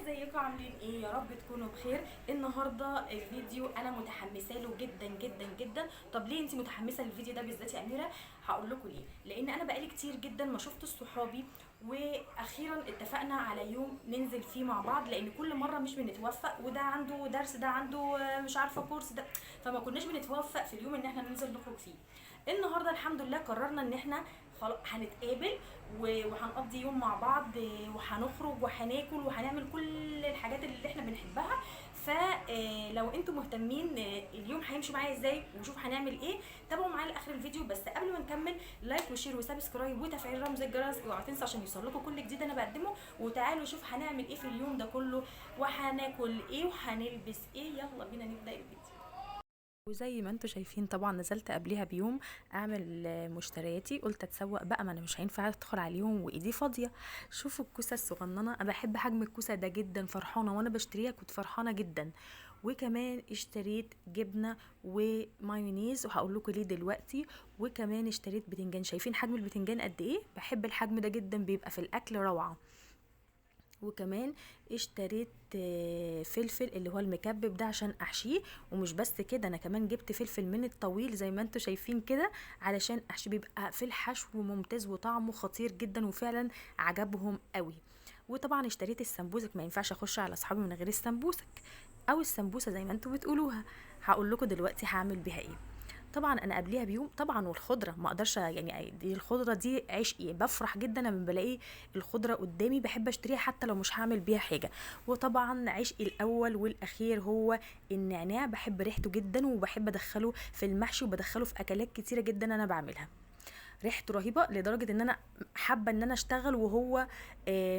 ازيكم عاملين ايه؟ يا رب تكونوا بخير. النهارده الفيديو انا متحمسه له جدا جدا جدا. طب ليه انت متحمسه للفيديو ده بالذات يا اميره؟ هقول لكم ليه. لان انا بقالي كتير جدا ما شفتش صحابي، واخيرا اتفقنا على يوم ننزل فيه مع بعض، لان كل مره مش بنتوفق، وده عنده درس، ده عنده مش عارفه كورس ده، فما كناش بنتوفق في اليوم ان احنا ننزل نخرج فيه. النهارده الحمد لله قررنا ان احنا خلاص هنتقابل وهنقضي يوم مع بعض، وهنخرج وهناكل وهنعمل كل الحاجات اللي احنا بنحبها. فلو انتم مهتمين اليوم هيمشي معايا ازاي وشوف هنعمل ايه، تابعوا معايا لاخر الفيديو. بس قبل ما نكمل، لايك وشير وسبسكرايب وتفعيل رمز الجرس، اوعوا تنسوا عشان يوصلكم كل جديد انا بقدمه. وتعالوا شوف هنعمل ايه في اليوم ده كله، وهناكل ايه وهنلبس ايه. يلا بينا نبدا الفيديو. وزي ما انتوا شايفين طبعا نزلت قبلها بيوم اعمل مشترياتي. قلت اتسوق بقى، ما انا مش هينفع ادخل عليهم وايدي فاضيه. شوفوا الكوسه الصغننه، انا بحب حجم الكوسه ده جدا، فرحانه وانا بشتريها، كنت فرحانه جدا. وكمان اشتريت جبنه ومايونيز، وهقول لكم ليه دلوقتي. وكمان اشتريت بتنجان، شايفين حجم البتنجان قد ايه؟ بحب الحجم ده جدا، بيبقى في الاكل روعه. وكمان اشتريت فلفل اللي هو المكبب ده عشان احشيه. ومش بس كده، انا كمان جبت فلفل من الطويل زي ما انتوا شايفين كده علشان احشيه، بيبقى في الحشو ممتاز وطعمه خطير جدا، وفعلا عجبهم قوي. وطبعا اشتريت السمبوسك، ما ينفعش اخش على اصحابي من غير السمبوسك او السمبوسه زي ما انتوا بتقولوها. هقول لكم دلوقتي هعمل بيها ايه. طبعا انا قبليها بيوم طبعا، والخضره ما اقدرش، يعني دي الخضره دي عشقي، بفرح جدا لما بلاقي الخضره قدامي، بحب اشتريها حتى لو مش هعمل بيها حاجه. وطبعا عشقي الاول والاخير هو النعناع، بحب ريحته جدا وبحب ادخله في المحشي وبدخله في اكلات كتيره جدا انا بعملها. ريحته رهيبه لدرجه ان انا حابه ان انا اشتغل وهو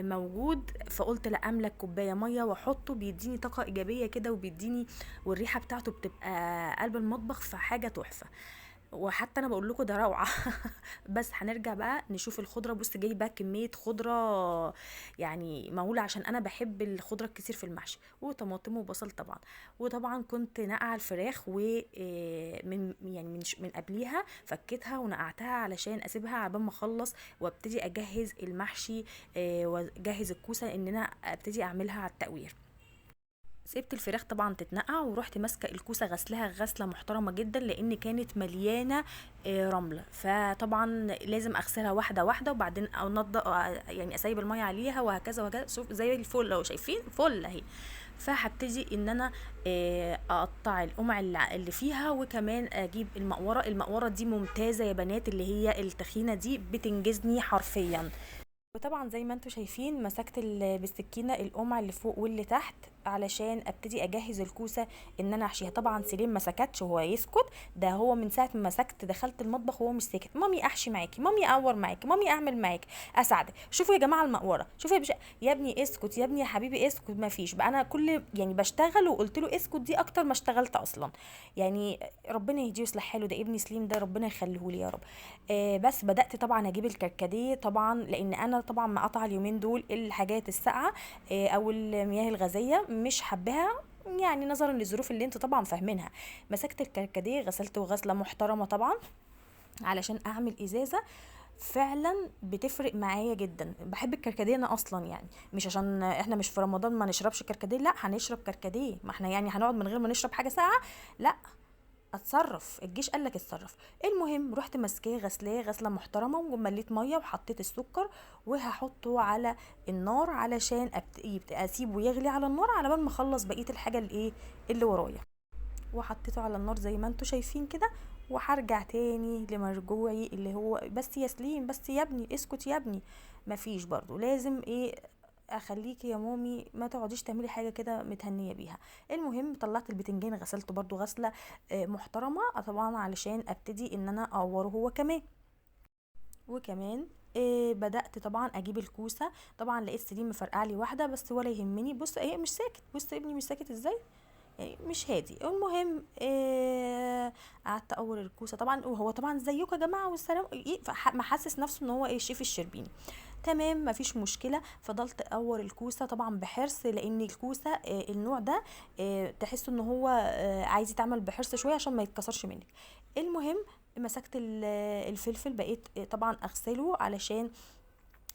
موجود. فقلت لا، املك كوبايه ميه واحطه، بيديني طاقه ايجابيه كده وبيديني، والريحه بتاعته بتبقى قلب المطبخ، فحاجه تحفه. وحتى انا بقول لكم ده روعه. بس هنرجع بقى نشوف الخضره. بص جايبه كميه خضره يعني مهوله، عشان انا بحب الخضره الكتير في المحشي، وطماطم وبصل طبعا. وطبعا كنت نقع الفراخ، ومن يعني من قبليها فكيتها ونقعتها علشان اسيبها على بال ما اخلص وابتدي اجهز المحشي، واجهز الكوسه ان انا ابتدي اعملها على التقوير. سبت الفراخ طبعا تتنقع، ورحت ماسكه الكوسه غسلها غسله محترمه جدا، لان كانت مليانه رمله، فطبعا لازم اغسلها واحده واحده، وبعدين انضف يعني اسيب الميه عليها، وهكذا وهكذا. شوف زي الفل، لو شايفين فل اهي. فهبتدي ان انا اقطع القمع اللي فيها، وكمان اجيب المقوره. المقوره دي ممتازه يا بنات، اللي هي التخينه دي بتنجزني حرفيا. وطبعا زي ما انتوا شايفين مسكت بالسكينه القمع اللي فوق واللي تحت علشان ابتدي اجهز الكوسه ان انا احشيها. طبعا سليم ما سكتش، هو يسكت؟ ده هو من ساعه ما مسكت دخلت المطبخ وهو مش ساكت. مامي احشي معاكي، مامي اقور معاكي، مامي اعمل معاكي، اساعدك. شوفوا يا جماعه المقوره، شوفوا يا ابني اسكت، يا ابني يا حبيبي اسكت. ما فيش بقى، انا كل يعني بشتغل وقلت له اسكت، دي اكتر ما اشتغلت اصلا. يعني ربنا يهديه ويصلح حاله، ده ابني سليم ده، ربنا يخليه لي يا رب. بس بدأت طبعا اجيب الكركديه طبعا، لان انا طبعا مقاطعه اليومين دول الحاجات الساقعه او المياه الغازيه، مش حباها، يعني نظرا للظروف اللي انتوا طبعا فاهمينها. مسكت الكركديه غسلته غسله محترمه طبعا علشان اعمل ازازه. فعلا بتفرق معايا جدا، بحب الكركديه انا اصلا، يعني مش عشان احنا مش في رمضان ما نشربش كركديه، لا هنشرب كركديه، ما احنا يعني هنقعد من غير ما نشرب حاجه ساقعه؟ لا، اتصرف، الجيش قالك اتصرف. المهم رحت ماسكاه غسلاه غسله محترمه، ومليت ميه وحطيت السكر، وهحطه على النار علشان اسيبه يغلي على النار على بال ما اخلص بقيه الحاجه اللي ورايا. وحطيته على النار زي ما انتوا شايفين كده، وهرجع تاني لمرجوعي اللي هو بس يا سليم، بس يا ابني اسكت يا ابني. مفيش برضو، لازم اخليكي يا مامي ما تقعديش تعملي حاجه كده متهنيه بيها. المهم طلعت البتنجان غسلته برضو غسله محترمه طبعا علشان ابتدي ان انا اقوره هو كمان. وكمان بدأت طبعا اجيب الكوسه. طبعا لقيت سليم مفرقع لي واحده بس، ولا يهمني. بص ايه، مش ساكت، بص ابني مش ساكت ازاي، يعني مش هادي. المهم قعدت اقور الكوسه طبعا، وهو طبعا زيكم يا جماعه والسلام محسس نفسه ان هو الشيف الشربيني. تمام مفيش مشكله. فضلت اقور الكوسه طبعا بحرص، لان الكوسه النوع ده تحس ان هو عايز يتعمل بحرص شويه عشان ما يتكسرش منك. المهم مسكت الفلفل، بقيت طبعا اغسله علشان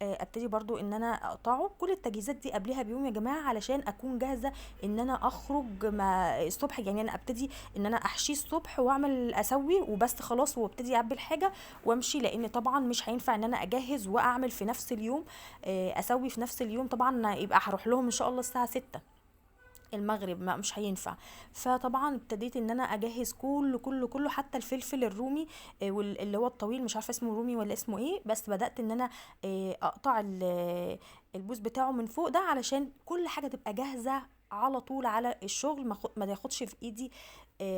ابتدي برضو ان انا اقطعه. كل التجهيزات دي قبلها بيوم يا جماعه علشان اكون جاهزه ان انا اخرج ما الصبح. يعني انا ابتدي ان انا احشيه الصبح واعمل اسوي وبس خلاص، وابتدي اعبي الحاجه وامشي، لان طبعا مش هينفع ان انا اجهز واعمل في نفس اليوم، اسوي في نفس اليوم. طبعا يبقى هروح لهم ان شاء الله الساعه 6 المغرب، ما مش هينفع. فطبعا ابتديت ان انا اجهز كله حتى الفلفل الرومي، اللي هو الطويل، مش عارفه اسمه رومي ولا اسمه ايه، بس بدات ان انا اقطع البوز بتاعه من فوق ده علشان كل حاجه تبقى جاهزه على طول على الشغل، ما ياخدش في ايدي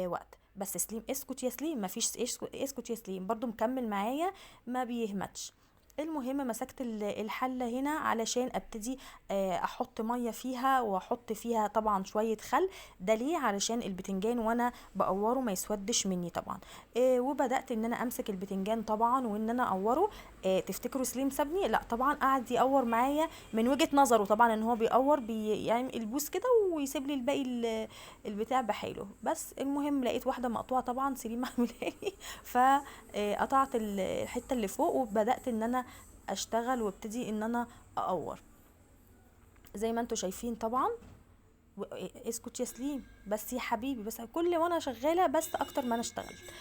وقت. بس سليم اسكت يا سليم، ما فيش اسكت يا سليم، برضو مكمل معايا ما بيهمتش. المهم مسكت الحله هنا علشان ابتدي احط ميه فيها، واحط فيها طبعا شويه خل. ده ليه؟ علشان البتنجان وانا بقوره ما يسودش مني طبعا. وبدات ان انا امسك البتنجان طبعا وان انا اقوره. تفتكروا سليم سابني؟ لا طبعا قعد يقور معايا من وجهه نظره طبعا ان هو بيقور يعني البوس كده ويسيب لي الباقي البتاع بحاله. بس المهم لقيت واحده مقطوعه طبعا سليم عاملها لي فقطعت الحته اللي فوق وبدات ان انا اشتغل وابتدي ان انا اقور زي ما انتوا شايفين طبعا. اسكت يا سليم بس يا حبيبي، بس كل وانا شغاله بس اكتر ما انا اشتغلت.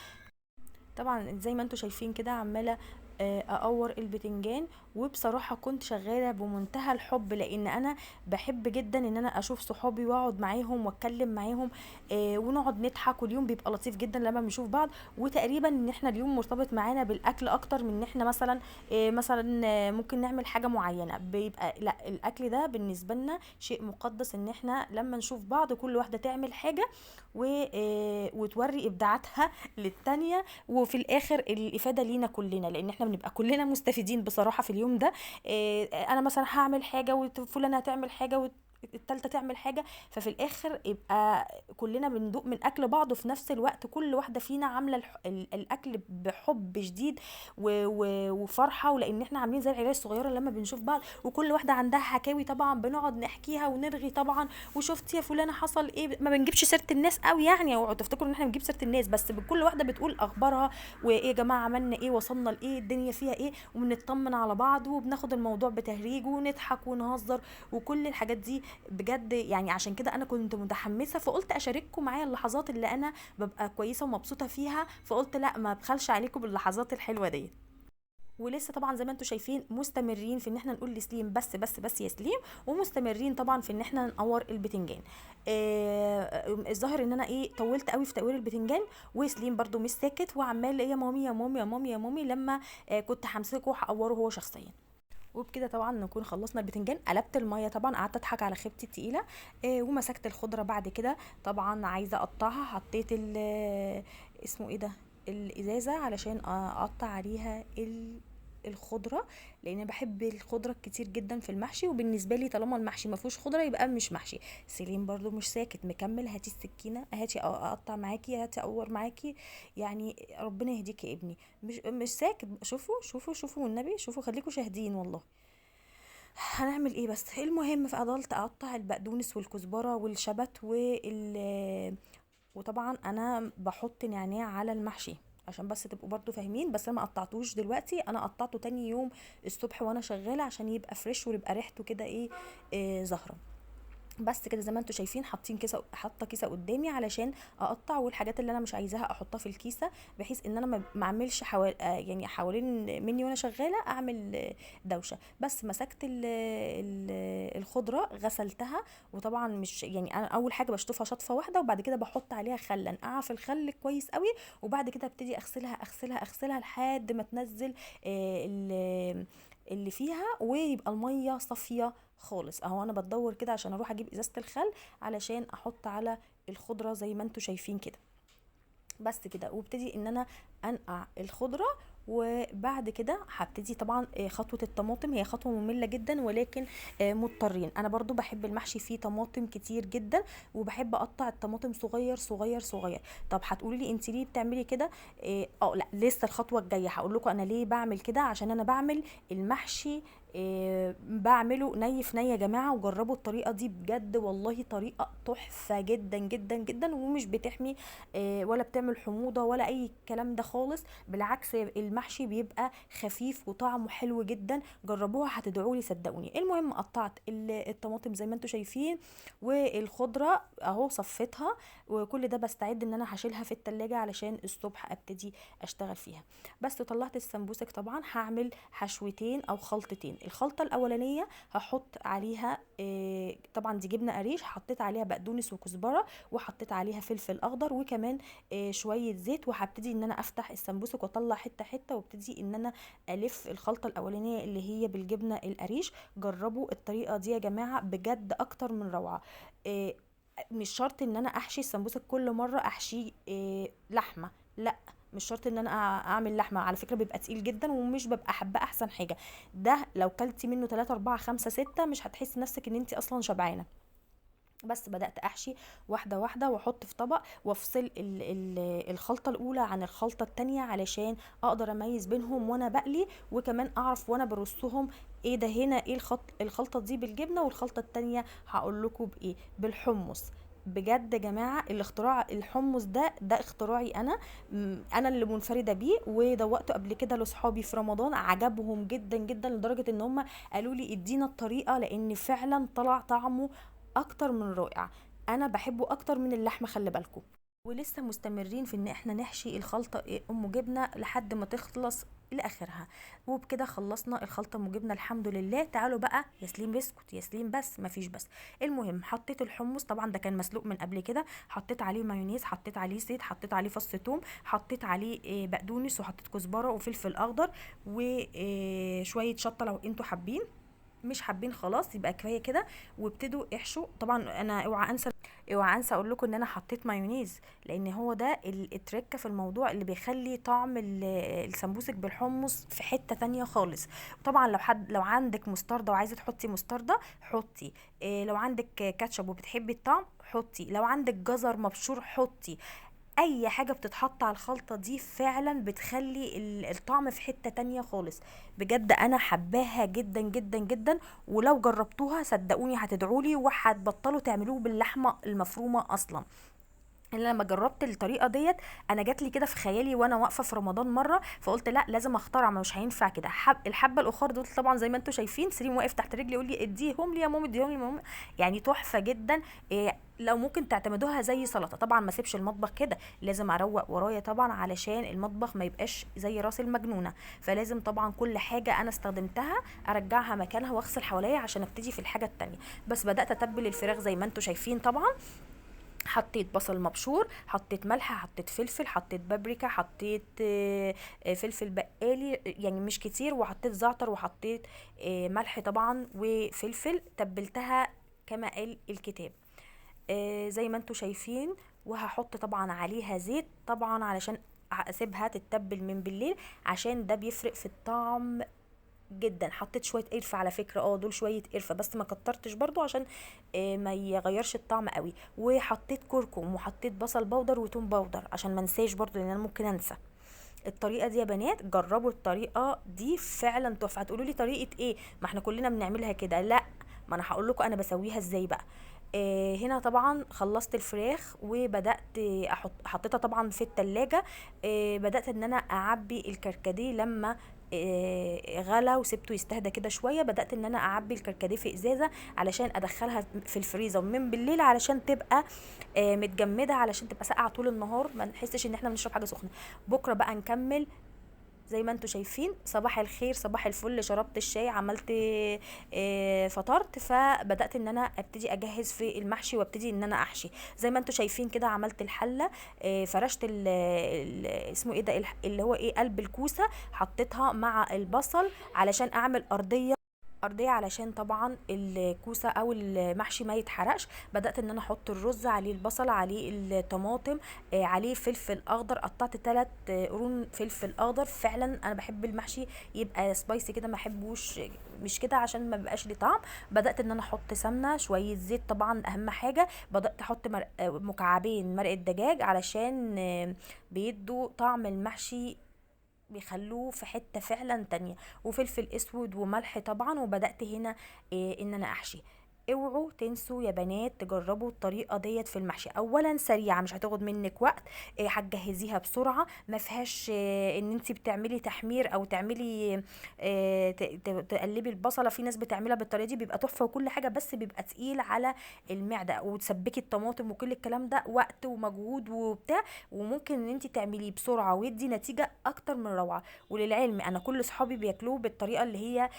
طبعا زي ما انتوا شايفين كده عماله اقور البتنجان، وبصراحه كنت شغاله بمنتهى الحب، لان انا بحب جدا ان انا اشوف صحابي واقعد معاهم واتكلم معاهم ونقعد نضحك، واليوم بيبقى لطيف جدا لما بنشوف بعض. وتقريبا ان احنا اليوم مرتبط معانا بالاكل اكتر من ان احنا مثلا ممكن نعمل حاجه معينه. بيبقى لا، الاكل ده بالنسبه لنا شيء مقدس، ان احنا لما نشوف بعض كل واحده تعمل حاجه وتوري ابداعاتها للتانيه، وفي الاخر الافاده لينا كلنا، لان احنا بنبقى كلنا مستفيدين بصراحه في اليوم ده. انا مثلا هعمل حاجه وفلانه هتعمل حاجه التالتة تعمل حاجة، ففي الآخر يبقى كلنا بندوق من أكل بعض، وفي نفس الوقت كل واحدة فينا عاملة الأكل بحب شديد وفرحة، ولأن احنا عاملين زي العيال الصغيرة لما بنشوف بعض، وكل واحدة عندها حكاوي طبعا بنقعد نحكيها ونرغي طبعا. وشفت يا فلانة حصل ايه، ما بنجيبش سيرة الناس قوي يعني، اوعوا تفتكروا ان احنا بنجيب سيرة الناس، بس كل واحدة بتقول أخبارها وايه يا جماعة عملنا ايه، وصلنا لايه، الدنيا فيها ايه، وبنطمن على بعض وبناخد الموضوع بتهريج ونضحك ونهزر وكل الحاجات دي بجد. يعني عشان كده انا كنت متحمسه، فقلت اشارككم معايا اللحظات اللي انا ببقى كويسه ومبسوطه فيها، فقلت لا ما بخلش عليكم باللحظات الحلوه دي. ولسه طبعا زي ما انتم شايفين مستمرين في ان احنا نقول لسليم بس بس بس يا سليم، ومستمرين طبعا في ان احنا نقور البتنجان. الظاهر ان انا طولت قوي في تقوير البتنجان، وسليم برضو مش ساكت وعمال يا مامي يا مامي يا مامي يا مامي، لما كنت همسكه وهقوره هو شخصيا. وبكده طبعا نكون خلصنا البتنجان. قلبت الميه طبعا، قعدت اضحك على خيبتي التقيله. ومسكت الخضره بعد كده طبعا عايزه اقطعها، حطيت اسمه ايه ده، الازازه علشان اقطع عليها الخضره، لان بحب الخضره كتير جدا في المحشي، وبالنسبه لي طالما المحشي ما فيهوش خضره يبقى مش محشي. سليم برضو مش ساكت مكمل، هاتي السكينه، هاتي اقطع معاكي، هاتي اقور معاكي، يعني ربنا يهديك يا ابني. مش ساكت. شوفوا شوفوا شوفوا والنبي، شوفوا خليكوا شاهدين والله. هنعمل ايه بس. المهم فضلت اقطع البقدونس والكزبره والشبت وطبعا انا بحط نعناع على المحشي عشان بس تبقوا برضو فاهمين، بس انا ما قطعتوش دلوقتي، انا قطعته تاني يوم الصبح وانا شغاله عشان يبقى فريش ويبقى ريحته كده زهره. بس كده زي ما انتم شايفين حاطين كيسه، حاطه كيسه قدامي علشان اقطع، والحاجات اللي انا مش عايزاها احطها في الكيسه، بحيث ان انا ما اعملش يعني حوالين مني وانا شغاله اعمل دوشه. بس مسكت الخضره غسلتها، وطبعا مش يعني انا اول حاجه بشطفها شطفه واحده، وبعد كده بحط عليها خل انقعها في الخل كويس قوي، وبعد كده ابتدي اغسلها اغسلها اغسلها لحد ما تنزل اللي فيها، ويبقى الميه صافيه خالص. اهو انا بدور كده عشان اروح اجيب ازازه الخل علشان احط على الخضره زي ما انتم شايفين كده. بس كده، وابتدي ان انا انقع الخضره. وبعد كده هبتدي طبعا خطوه الطماطم، هي خطوه ممله جدا ولكن مضطرين. انا برضو بحب المحشي فيه طماطم كتير جدا، وبحب اقطع الطماطم صغير صغير صغير. طب هتقولي لي انت ليه بتعملي كده؟ لا لسه الخطوه الجايه هقول لكم انا ليه بعمل كده. عشان انا بعمل المحشي بعمله ني في ني يا جماعه، وجربوا الطريقه دي بجد والله طريقه تحفه جدا جدا جدا، ومش بتحمي ولا بتعمل حموضه ولا اي الكلام ده خالص. بالعكس المحشي بيبقى خفيف وطعمه حلو جدا. جربوها هتدعولي صدقوني. المهم قطعت الطماطم زي ما انتم شايفين، والخضره اهو صفيتها، وكل ده بستعد ان انا هشيلها في التلاجة علشان الصبح ابتدي اشتغل فيها. بس طلعت السمبوسك. طبعا هعمل حشوتين او خلطتين. الخلطه الاولانيه هحط عليها طبعا دي جبنه قريش، حطيت عليها بقدونس وكزبره، وحطيت عليها فلفل اخضر، وكمان شويه زيت، وهبتدي ان انا افتح السمبوسك واطلع حته حته، وابتدي ان انا الف الخلطه الاولانيه اللي هي بالجبنه القريش. جربوا الطريقه دي يا جماعه بجد اكتر من روعه. آه، مش شرط ان انا احشي السمبوسك كل مره احشيه لحمه، لا، مش شرط ان انا اعمل لحمه. على فكره بيبقى تقيل جدا ومش ببقى حابه احسن حاجه. ده لو كلتي منه 3 4 5 6 مش هتحسي نفسك ان انت اصلا شبعانه. بس بدأت احشي واحدة واحدة، واحط في طبق، وافصل الخلطة الاولى عن الخلطة التانية علشان اقدر اميز بينهم وانا بقلي، وكمان اعرف وانا برصهم ايه ده. هنا ايه الخلطة دي بالجبنة، والخلطة التانية هقول لكم بايه، بالحمص. بجد يا جماعه الاختراع الحمص ده اختراعي انا. انا اللي منفرده بيه، ودوقته قبل كده لاصحابي في رمضان، عجبهم جدا جدا لدرجه ان هم قالوا لي ادينا الطريقه، لان فعلا طلع طعمه اكتر من رائع. انا بحبه اكتر من اللحمه، خلي بالكم. ولسه مستمرين في ان احنا نحشي الخلطه ام جبنه لحد ما تخلص لاخرها. وبكده خلصنا الخلطه ام جبنه الحمد لله. تعالوا بقى ياسلين بسكوت، ياسلين بس مفيش بس. المهم حطيت الحمص، طبعا ده كان مسلوق من قبل كده، حطيت عليه مايونيز، حطيت عليه زيت، حطيت عليه فص ثوم، حطيت عليه بقدونس، وحطيت كزبره وفلفل اخضر وشويه شطه لو انتوا حابين. مش حابين خلاص يبقى كفايه كده. وابتدوا احشوا. طبعا انا اوعى انسى اقول لكم ان انا حطيت مايونيز، لان هو ده التركه في الموضوع اللي بيخلي طعم السمبوسك بالحمص في حته تانية خالص. طبعا لو عندك مستردة وعايزه تحطي مستردة حطي، لو عندك كاتشب وبتحبي الطعم حطي، لو عندك جزر مبشور حطي. اي حاجة بتتحط على الخلطة دي فعلا بتخلي الطعم في حتة تانية خالص. بجد انا حباها جدا جدا جدا، ولو جربتوها صدقوني هتدعولي وهتبطلوا تعملوه باللحمة المفرومة اصلا. اللي لما جربت الطريقه ديت انا جات لي كده في خيالي وانا واقفه في رمضان مره، فقلت لا لازم اخترع، مش هينفع كده. الحبه الاخر دول طبعا زي ما انتم شايفين سريم واقف تحت رجلي يقول لي اديهم لي يا ماما، اديهم لي يا ماما. يعني تحفه جدا. لو ممكن تعتمدوها زي سلطه. طبعا ما سيبش المطبخ كده، لازم اروق ورايا طبعا علشان المطبخ ما يبقاش زي راس المجنونه. فلازم طبعا كل حاجه انا استخدمتها ارجعها مكانها واغسل حواليا عشان ابتدي في الحاجه التانية. بس بدات اتبل الفراخ زي ما انتم شايفين. طبعا حطيت بصل مبشور، حطيت ملح، حطيت فلفل، حطيت بابريكا، حطيت فلفل بقالي يعني مش كتير، وحطيت زعتر، وحطيت ملح طبعا وفلفل. تبلتها كما قال الكتاب زي ما انتوا شايفين. وهحط طبعا عليها زيت طبعا علشان اسيبها تتبل من بالليل، عشان ده بيفرق في الطعم جدا. حطيت شويه قرفه على فكره، دول شويه قرفه بس ما كترتش برضو عشان ما يغيرش الطعم قوي. وحطيت كركم، وحطيت بصل بودر وتوم بودر عشان ما انساش برضو لان انا ممكن انسى. الطريقه دي يا بنات جربوا الطريقه دي فعلا تحفه. هتقولوا لي طريقه ايه؟ ما احنا كلنا بنعملها كده. لا، ما انا هقول لكم انا بسويها ازاي بقى. هنا طبعا خلصت الفراخ وبدات حطيتها طبعا في التلاجة. بدات ان انا اعبي الكركديه لما غلى وسبته يستهدى كده شويه. بدات ان انا اعبي الكركديه في ازازه علشان ادخلها في الفريزر من بالليل علشان تبقى متجمده، علشان تبقى ساقعه طول النهار، ما نحسش ان احنا بنشرب حاجه سخنه. بكره بقى نكمل زي ما انتوا شايفين. صباح الخير صباح الفل، شربت الشاي، عملت فطرت، فبدات ان انا ابتدي اجهز في المحشي وابتدي ان انا احشي. زي ما انتوا شايفين كده عملت الحله، فرشت اسمه ايه ده اللي هو ايه قلب الكوسه، حطيتها مع البصل علشان اعمل ارضيه علشان طبعا الكوسه او المحشي ما يتحرقش. بدات ان انا احط الرز عليه، البصل عليه، الطماطم عليه، فلفل اخضر، قطعت 3 قرون فلفل اخضر. فعلا انا بحب المحشي يبقى سبايسي كده، ما احبوش مش كده عشان ما بيبقاش ليه طعم. بدات ان انا احط سمنه، شويه زيت طبعا اهم حاجه. بدات احط مكعبين مرقه دجاج علشان بيدوا طعم المحشي بيخلوه في حتة فعلا تانية، وفلفل اسود وملح طبعا. وبدأت هنا ان انا احشي. اوعوا تنسوا يا بنات تجربوا الطريقه ديت في المحشي. اولا سريعه، مش هتاخد منك وقت، هتجهزيها بسرعه، ما فيهاش ان انت بتعملي تحمير او تعملي تقلبي البصله. في ناس بتعملها بالطريقه دي بيبقى تحفه وكل حاجه، بس بيبقى تقيل على المعده، وتسبكي الطماطم وكل الكلام ده وقت ومجهود وبتاع. وممكن ان انت تعمليه بسرعه ويدي نتيجه اكتر من روعه. وللعلم انا كل صحابي بياكلوه بالطريقه اللي هي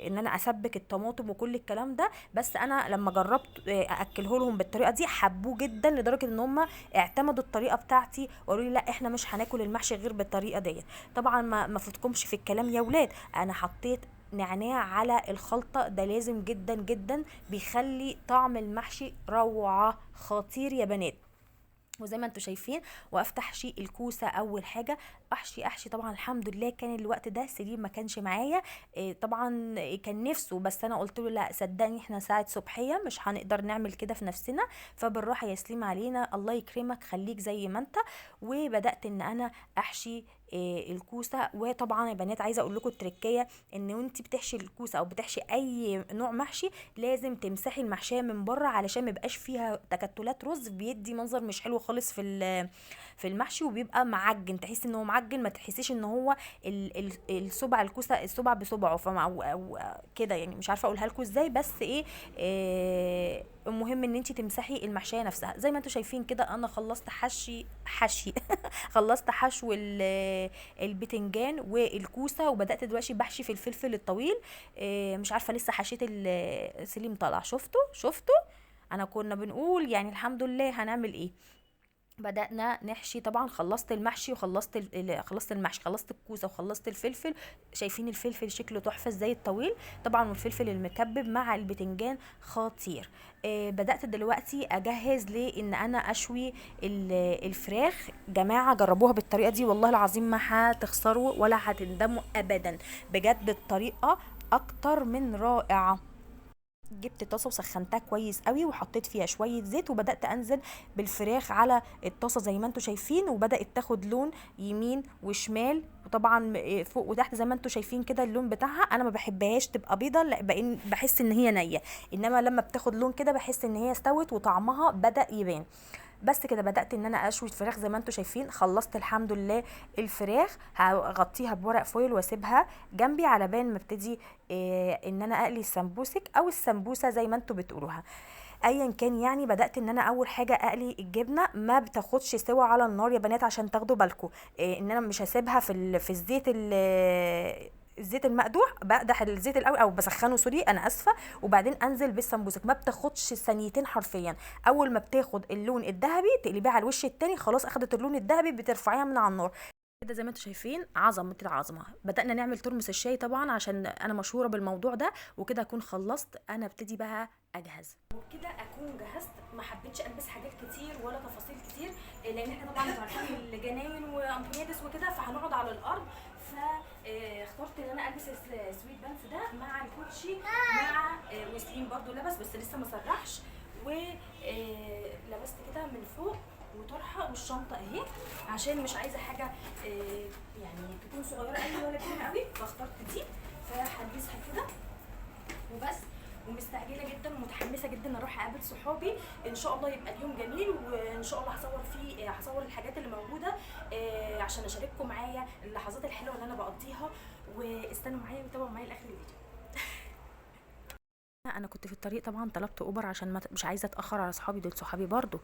ان انا اسبك الطماطم وكل الكلام ده. بس انا لما جربت اكله لهم بالطريقه دي حبوه جدا، لدرجه ان هم اعتمدوا الطريقه بتاعتي وقالوا لي لا احنا مش هناكل المحشي غير بالطريقه ديت. طبعا ما فوتكمش في الكلام يا ولاد، انا حطيت نعناع على الخلطه، ده لازم جدا جدا، بيخلي طعم المحشي روعه، خطير يا بنات. وزي ما انتم شايفين وقفت احشي الكوسه. اول حاجه احشي طبعا الحمد لله كان الوقت ده سليم ما كانش معايا، طبعا كان نفسه، بس انا قلت له لا صدقني احنا ساعه صبحيه مش هنقدر نعمل كده في نفسنا، فبالراحه يا سليم علينا، الله يكرمك خليك زي ما انت. وبدات ان انا احشي الكوسه. وطبعا يا بنات عايزه اقول لكم التركيه، ان وانت بتحشي الكوسه او بتحشي اي نوع محشي لازم تمسحي المحشيه من بره، علشان ما يبقاش فيها تكتلات رز، بيدي منظر مش حلو خالص في المحشي، وبيبقى معجن، تحسي ان هو معجن، ما تحسيش ان هو الصبع الكوسه الصبع بصبعه، فما او كده يعني، مش عارفه اقولها لكم ازاي، بس ايه المهم ان انت تمسحي المحشيه نفسها. زي ما انتم شايفين كده انا خلصت حشي خلصت حشو البتنجان والكوسه، وبدات دلوقتي بحشي في الفلفل الطويل. مش عارفه لسه حشيت سليم طلع، شفتوا انا كنا بنقول يعني الحمد لله هنعمل ايه. بدأنا نحشي. طبعا خلصت المحشي وخلصت خلصت المحشي، خلصت الكوسه وخلصت الفلفل. شايفين الفلفل شكله تحفه ازاي الطويل طبعا، والفلفل المكبب مع البتنجان خطير. بدأت دلوقتي اجهز لان انا اشوي الفراخ. جماعه جربوها بالطريقه دي والله العظيم ما هتخسروا ولا هتندموا ابدا، بجد الطريقه اكتر من رائعه. جبت طاسه وسخنتها كويس قوي وحطيت فيها شويه زيت، وبدات انزل بالفراخ على الطاسه زي ما انتم شايفين، وبدات تاخد لون يمين وشمال، وطبعا فوق وتحت زي ما انتم شايفين كده اللون بتاعها. انا ما بحبهاش تبقى بيضه، لا بحس ان هي نيه، انما لما بتاخد لون كده بحس ان هي استوت وطعمها بدا يبان. بس كده بدات ان انا اشوي الفراخ زي ما انتم شايفين. خلصت الحمد لله الفراخ، هغطيها بورق فويل واسيبها جنبي على بال ما ابتدي ان انا اقلي السمبوسك او السمبوسه زي ما انتم بتقولوها ايا كان. يعني بدات ان انا اول حاجه اقلي الجبنه، ما بتاخدش سوا على النار يا بنات عشان تاخدوا بالكم ان انا مش هسيبها في الزيت الزيت المقدوح، بقدح الزيت الاول او بسخنه سوري انا اسفه، وبعدين انزل بالسمبوسك. ما بتاخدش ثانيتين حرفيا، اول ما بتاخد اللون الذهبي تقلبيها على الوش التاني، خلاص اخدت اللون الذهبي بترفعيها من على النار كده زي ما انتم شايفين. عظمه العظمه. بدانا نعمل ترمس الشاي طبعا عشان انا مشهوره بالموضوع ده. وكده اكون خلصت، انا ابتدي بقى اجهز. وبكده اكون جهزت. ما حبيتش البس حاجات كتير ولا تفاصيل كتير، لان احنا طبعا انتوا عارفين الجناين وانطونيادس وكده، فهنقعد على الارض. فاخترت ان انا البس السويت بانس ده مع الكوتشي مع وسليم برضو لبس بس لسه ما سرحش، ولبست كده من فوق وطرحه والشنطه اهي، عشان مش عايزه حاجه يعني تكون صغيره قوي ولا كبيره قوي، فاخترت دي. فهلبسها كده وبس. ومستعجله جدا ومتحمسه جدا اروح اقابل صحابي، ان شاء الله يبقى اليوم جميل، وان شاء الله هصور الحاجات اللي موجوده عشان اشارككم معايا اللحظات الحلوه اللي انا بقضيها. واستنوا معايا وتابعوا معايا لاخر الفيديو. انا كنت في الطريق طبعا طلبت اوبر عشان مش عايزه اتاخر على صحابي، دول صحابي برضو.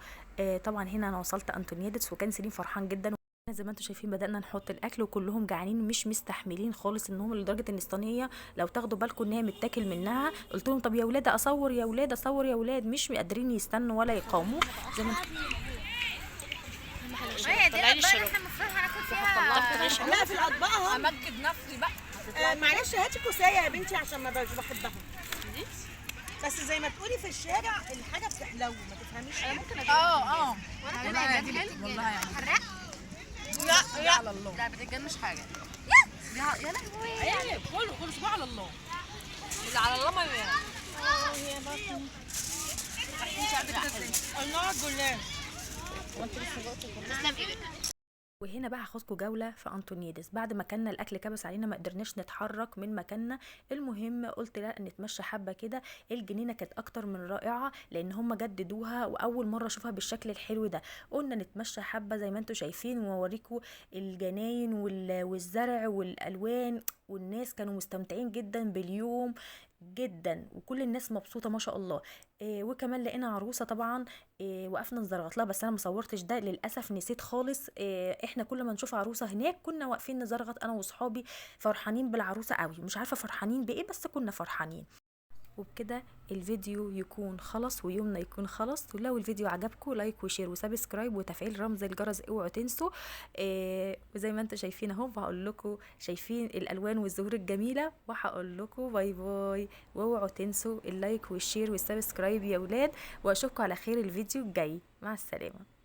طبعا هنا انا وصلت انطونيادس وكان سليم فرحان جدا. زي ما انتم شايفين بدأنا نحط الاكل وكلهم جعانين مش مستحملين خالص انهم، لدرجه ان الصينيه لو تاخدوا بالكم ان هي متاكل منها. قلت لهم طب يا ولاد اصور يا ولاد اصور يا ولاد، مش قادرين يستنوا ولا يقاوموا. زي ما طلعي لي الشراب. احنا المفروض هناكل فيها لا في الاطباق اهو. امجد نفسي بقى. معلش هاتي كوسايه يا بنتي عشان ما بحبها. بس زي ما تقولي في الشارع الحاجه بتحلو ما تفهميش. انا ممكن وانا كمان اجيب والله يعني حراق. لا على الله. لا بتنجان مش حاجه. يا لهوي. يعني كله سبحان على الله. اللي على الله ما هي بطن. مش عارفه الله على الجلاش. تسلم ايدك. وهنا بقى هاخدكم جوله في انطونيادس. بعد ما كنا الاكل كبس علينا ما قدرناش نتحرك من مكاننا، المهم قلت لا نتمشى حبه كده. الجنينه كانت اكتر من رائعه لان هم جددوها واول مره اشوفها بالشكل الحلو ده. قلنا نتمشى حبه زي ما انتم شايفين واوريكم الجناين والزرع والالوان، والناس كانوا مستمتعين جدا باليوم جدا، وكل الناس مبسوطه ما شاء الله. وكمان لقينا عروسه طبعا، وقفنا نزرغط لها، بس انا مصورتش ده للاسف، نسيت خالص. احنا كل ما نشوف عروسه هناك كنا واقفين نزرغط انا واصحابي، فرحانين بالعروسه قوي، مش عارفه فرحانين بايه بس كنا فرحانين. وبكده الفيديو يكون خلص ويومنا يكون خلص. ولو الفيديو عجبكم لايك وشير وسبسكرايب وتفعيل رمز الجرس اوعوا تنسوا. وزي ما انتم شايفين اهو، بقول لكم شايفين الالوان والزهور الجميله، وهقول لكم باي باي، واوعوا تنسوا اللايك والشير والسبسكرايب يا ولاد، واشوفكم على خير الفيديو الجاي. مع السلامه.